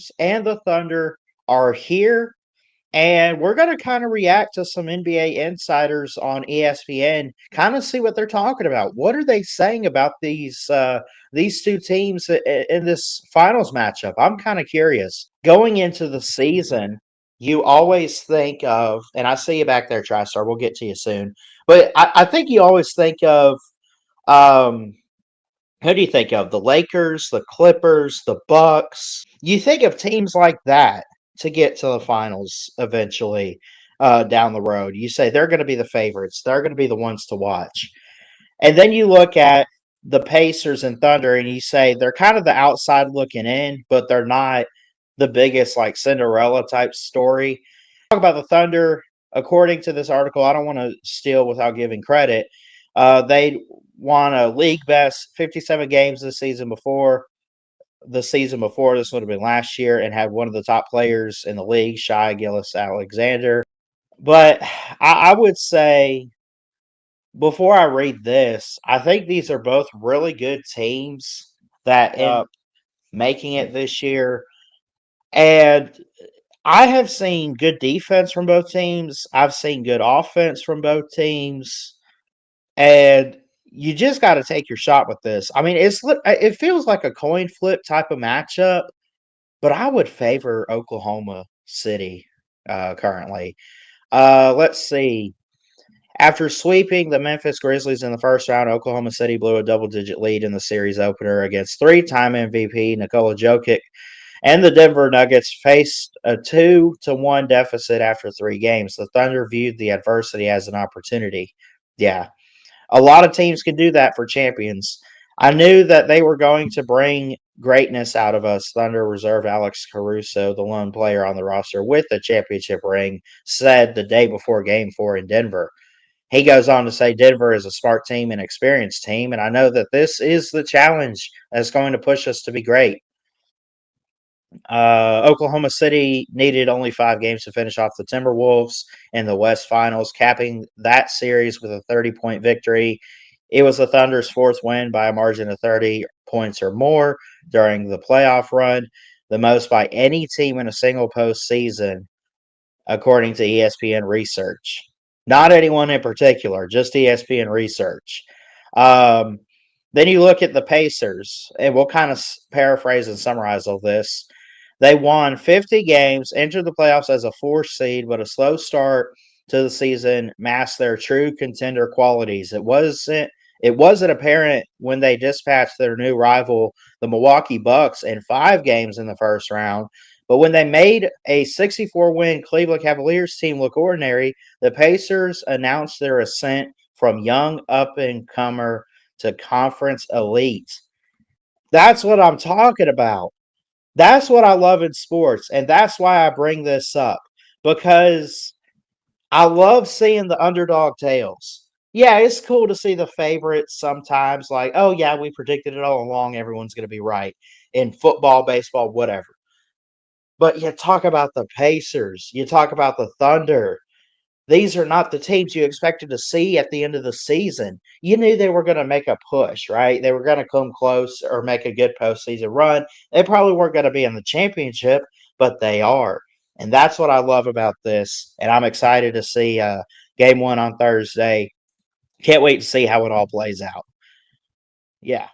Pacers and the Thunder are here, and we're going to kind of react to some NBA insiders on ESPN, kind of see what they're talking about. What are they saying about these two teams in this finals matchup? I'm kind of curious. Going into the season, you always think of, and I see you back there, TriStar. We'll get to you soon, but I think you always think of um, who do you think of? The Lakers, the Clippers, the Bucks. You think of teams like that to get to the finals eventually down the road. You say they're going to be the favorites. They're going to be the ones to watch. And then you look at the Pacers and Thunder and you say they're kind of the outside looking in, but they're not the biggest like Cinderella type story. Talk about the Thunder. According to this article, I don't want to steal without giving credit. They won a league best 57 games this season before. The season before, this would have been last year, and had one of the top players in the league, Shai Gilgeous-Alexander. But I would say before I read this, I think these are both really good teams that end up making it this year. And I have seen good defense from both teams. I've seen good offense from both teams. And you just got to take your shot with this. I mean, it feels like a coin flip type of matchup, but I would favor Oklahoma City currently. Let's see. After sweeping the Memphis Grizzlies in the first round, Oklahoma City blew a double-digit lead in the series opener against three-time MVP Nikola Jokic, and the Denver Nuggets faced a 2-1 deficit after 3 games. The Thunder viewed the adversity as an opportunity. Yeah, a lot of teams can do that for champions. I knew that they were going to bring greatness out of us. Thunder reserve Alex Caruso, the lone player on the roster with the championship ring, said the day before Game 4 in Denver. He goes on to say Denver is a smart team and experienced team, and I know that this is the challenge that's going to push us to be great. Oklahoma City needed only 5 games to finish off the Timberwolves in the West Finals, capping that series with a 30-point victory. It was the Thunder's 4th win by a margin of 30 points or more during the playoff run, the most by any team in a single postseason, according to ESPN research. Not anyone in particular, just ESPN research. Um, then you look at the Pacers, and we'll kind of paraphrase and summarize all this. They won 50 games, entered the playoffs as a 4th seed, but a slow start to the season masked their true contender qualities. It wasn't apparent when they dispatched their new rival, the Milwaukee Bucks, in 5 games in the first round. But when they made a 64-win Cleveland Cavaliers team look ordinary, the Pacers announced their ascent from young up-and-comer to conference elite. That's what I'm talking about. That's what I love in sports, and that's why I bring this up, because I love seeing the underdog tales. Yeah, it's cool to see the favorites sometimes, like, oh, yeah, we predicted it all along. Everyone's going to be right in football, baseball, whatever. But you talk about the Pacers, you talk about the Thunder. These are not the teams you expected to see at the end of the season. You knew they were going to make a push, right? They were going to come close or make a good postseason run. They probably weren't going to be in the championship, but they are. And that's what I love about this. And I'm excited to see game 1 on Thursday. Can't wait to see how it all plays out. Yeah.